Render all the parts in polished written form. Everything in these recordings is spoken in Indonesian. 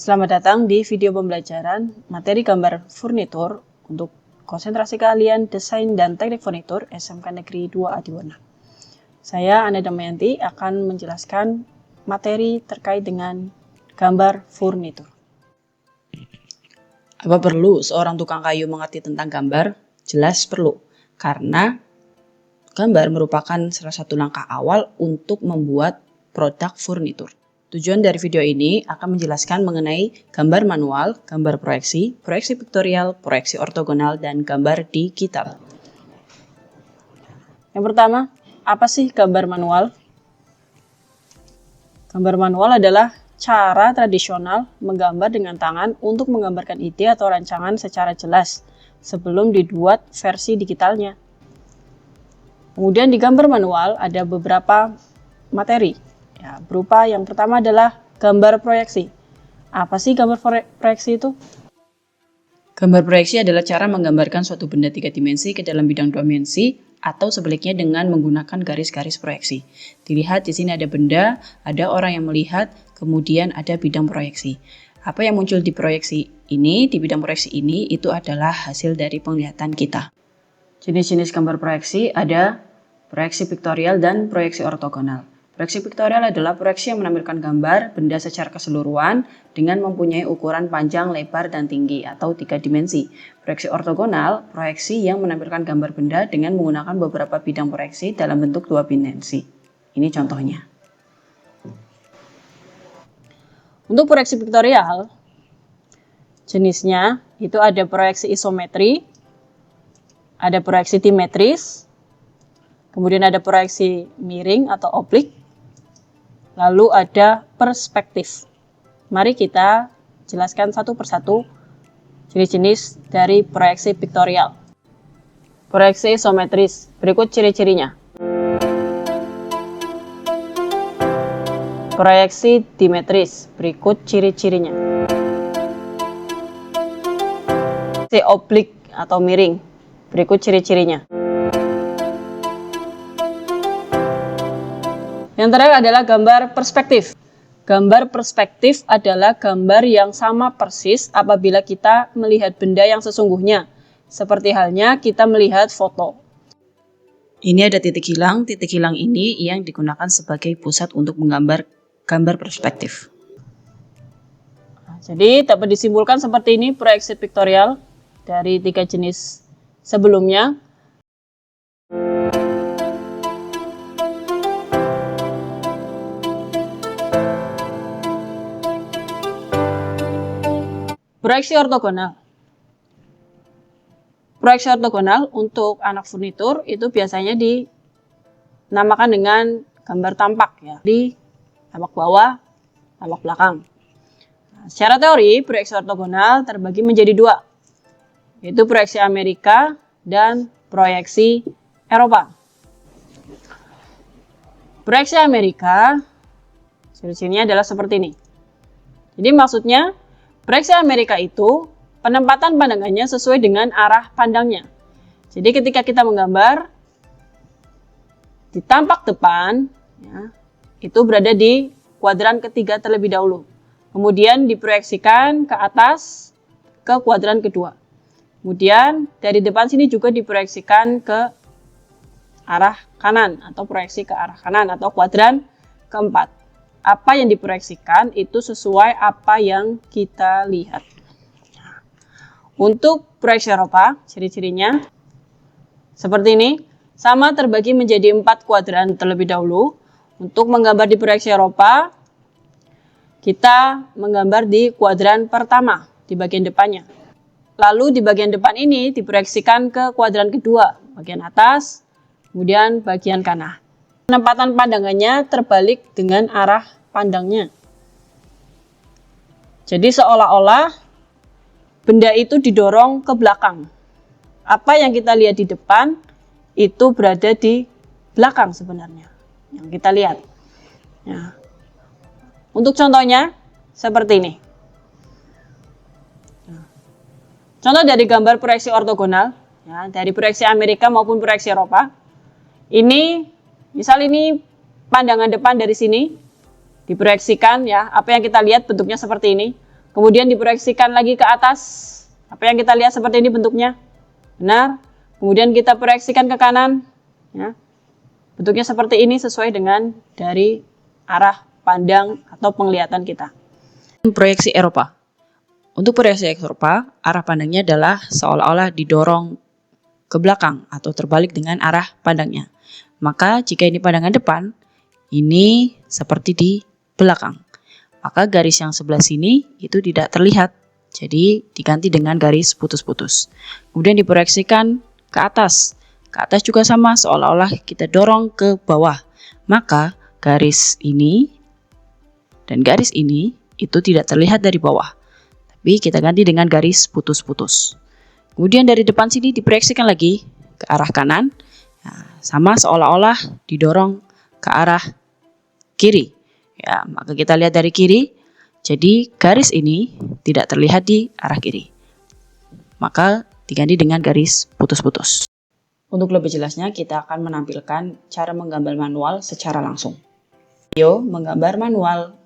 Selamat datang di video pembelajaran materi gambar furnitur untuk konsentrasi keahlian desain dan teknik furnitur SMK Negeri 2 Adiwana. Saya Ana Damayanti akan menjelaskan materi terkait dengan gambar furnitur. Apa perlu seorang tukang kayu mengerti tentang gambar? Jelas perlu, karena gambar merupakan salah satu langkah awal untuk membuat produk furnitur. Tujuan dari video ini akan menjelaskan mengenai gambar manual, gambar proyeksi, proyeksi piktorial, proyeksi ortogonal, dan gambar digital. Yang pertama, apa sih gambar manual? Gambar manual adalah cara tradisional menggambar dengan tangan untuk menggambarkan ide atau rancangan secara jelas sebelum dibuat versi digitalnya. Kemudian di gambar manual ada beberapa materi. Berupa yang pertama adalah gambar proyeksi. Apa sih gambar proyeksi itu? Gambar proyeksi adalah cara menggambarkan suatu benda 3 dimensi ke dalam bidang 2 dimensi atau sebaliknya dengan menggunakan garis-garis proyeksi. Dilihat di sini ada benda, ada orang yang melihat, kemudian ada bidang proyeksi. Apa yang muncul di proyeksi ini, di bidang proyeksi ini, itu adalah hasil dari penglihatan kita. Jenis-jenis gambar proyeksi ada proyeksi piktorial dan proyeksi ortogonal. Proyeksi piktorial adalah proyeksi yang menampilkan gambar benda secara keseluruhan dengan mempunyai ukuran panjang, lebar, dan tinggi atau 3 dimensi. Proyeksi ortogonal, proyeksi yang menampilkan gambar benda dengan menggunakan beberapa bidang proyeksi dalam bentuk 2 dimensi. Ini contohnya. Untuk proyeksi piktorial, jenisnya itu ada proyeksi isometri, ada proyeksi timetris, kemudian ada proyeksi miring atau oblik, lalu ada perspektif. Mari kita jelaskan satu persatu jenis-jenis dari proyeksi piktorial. Proyeksi isometris, berikut ciri-cirinya. Proyeksi dimetris, berikut ciri-cirinya. Proyeksi oblik atau miring, berikut ciri-cirinya. Yang terakhir adalah gambar perspektif. Gambar perspektif adalah gambar yang sama persis apabila kita melihat benda yang sesungguhnya, seperti halnya kita melihat foto. Ini ada titik hilang ini yang digunakan sebagai pusat untuk menggambar gambar perspektif. Jadi dapat disimpulkan seperti ini proyeksi piktorial dari 3 jenis sebelumnya. Proyeksi ortogonal. Proyeksi ortogonal untuk anak furnitur itu biasanya dinamakan dengan gambar tampak ya, di tampak bawah, tampak belakang. Secara teori, proyeksi ortogonal terbagi menjadi 2, yaitu proyeksi Amerika dan proyeksi Eropa. Proyeksi Amerika, ciri-cirinya adalah seperti ini. Jadi maksudnya, proyeksi Amerika itu penempatan pandangannya sesuai dengan arah pandangnya. Jadi ketika kita menggambar di tampak depan, ya, itu berada di kuadran ketiga terlebih dahulu. Kemudian diproyeksikan ke atas ke kuadran kedua. Kemudian dari depan sini juga diproyeksikan ke arah kanan atau proyeksi ke arah kanan atau kuadran keempat. Apa yang diproyeksikan itu sesuai apa yang kita lihat. Untuk proyeksi Eropa, ciri-cirinya seperti ini. Sama terbagi menjadi 4 kuadran terlebih dahulu. Untuk menggambar di proyeksi Eropa, kita menggambar di kuadran pertama, di bagian depannya. Lalu di bagian depan ini diproyeksikan ke kuadran kedua, bagian atas, kemudian bagian kanan. Penempatan pandangannya terbalik dengan arah pandangnya. Jadi seolah-olah benda itu didorong ke belakang. Apa yang kita lihat di depan itu berada di belakang sebenarnya yang kita lihat. Ya. Untuk contohnya seperti ini. Contoh dari gambar proyeksi ortogonal, ya, dari proyeksi Amerika maupun proyeksi Eropa. Ini misal ini pandangan depan dari sini diproyeksikan ya, apa yang kita lihat bentuknya seperti ini. Kemudian diproyeksikan lagi ke atas. Apa yang kita lihat seperti ini bentuknya? Benar. Kemudian kita proyeksikan ke kanan. Ya. Bentuknya seperti ini sesuai dengan dari arah pandang atau penglihatan kita. Proyeksi Eropa. Untuk proyeksi Eropa, arah pandangnya adalah seolah-olah didorong ke belakang atau terbalik dengan arah pandangnya. Maka jika ini pandangan depan, ini seperti di belakang. Maka garis yang sebelah sini itu tidak terlihat. Jadi diganti dengan garis putus-putus. Kemudian diproyeksikan ke atas. Ke atas juga sama, seolah-olah kita dorong ke bawah. Maka garis ini dan garis ini itu tidak terlihat dari bawah. Tapi kita ganti dengan garis putus-putus. Kemudian dari depan sini diproyeksikan lagi ke arah kanan. Nah, sama seolah-olah didorong ke arah kiri. Ya, maka kita lihat dari kiri. Jadi garis ini tidak terlihat di arah kiri. Maka diganti dengan garis putus-putus. Untuk lebih jelasnya kita akan menampilkan cara menggambar manual secara langsung. Video menggambar manual.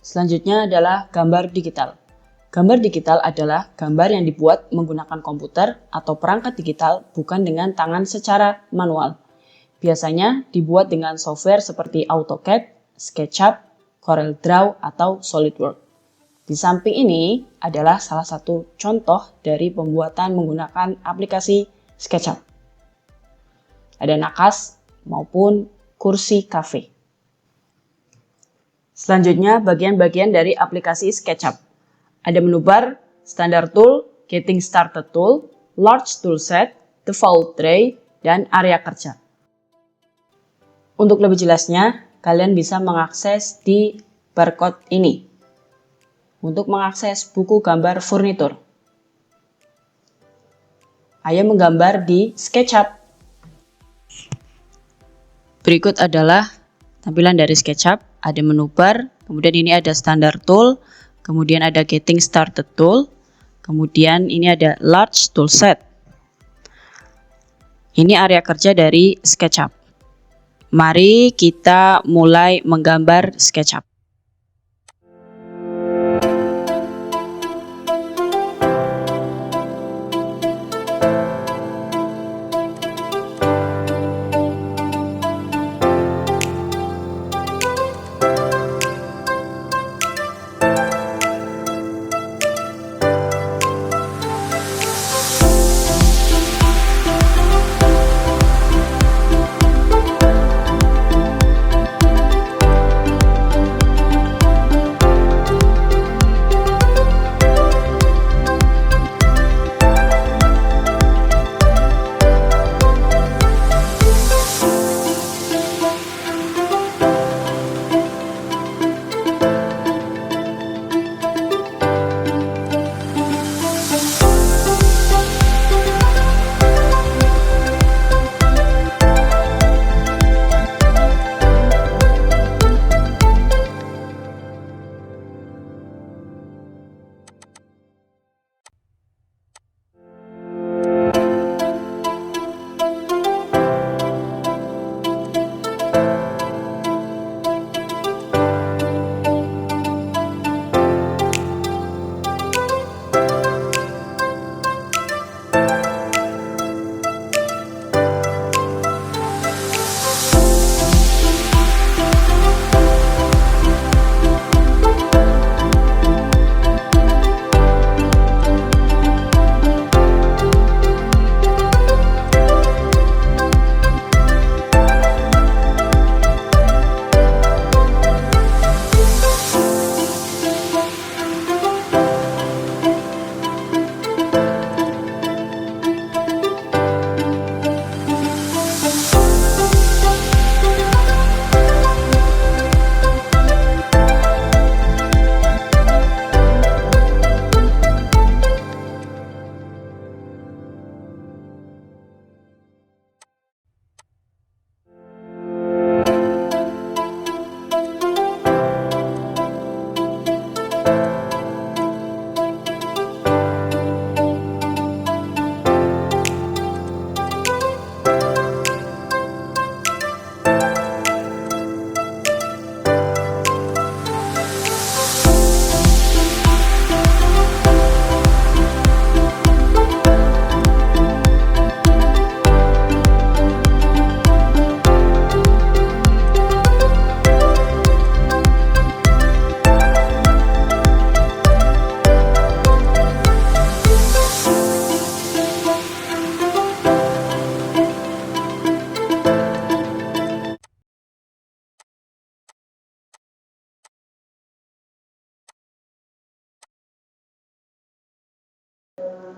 Selanjutnya adalah gambar digital. Gambar digital adalah gambar yang dibuat menggunakan komputer atau perangkat digital bukan dengan tangan secara manual. Biasanya dibuat dengan software seperti AutoCAD, SketchUp, CorelDRAW, atau SolidWorks. Di samping ini adalah salah satu contoh dari pembuatan menggunakan aplikasi SketchUp. Ada nakas maupun kursi kafe. Selanjutnya bagian-bagian dari aplikasi SketchUp. Ada menu bar, standard tool, getting started tool, large toolset, default tray, dan area kerja. Untuk lebih jelasnya, kalian bisa mengakses di barcode ini. Untuk mengakses buku gambar furnitur, ayo menggambar di SketchUp. Berikut adalah tampilan dari SketchUp. Ada menu bar, kemudian ini ada standard tool, kemudian ada getting started tool, kemudian ini ada large toolset. Ini area kerja dari SketchUp. Mari kita mulai menggambar SketchUp.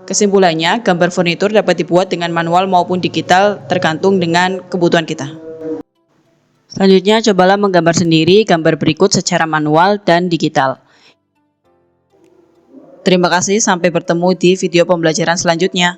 Kesimpulannya, gambar furnitur dapat dibuat dengan manual maupun digital tergantung dengan kebutuhan kita. Selanjutnya, cobalah menggambar sendiri gambar berikut secara manual dan digital. Terima kasih, sampai bertemu di video pembelajaran selanjutnya.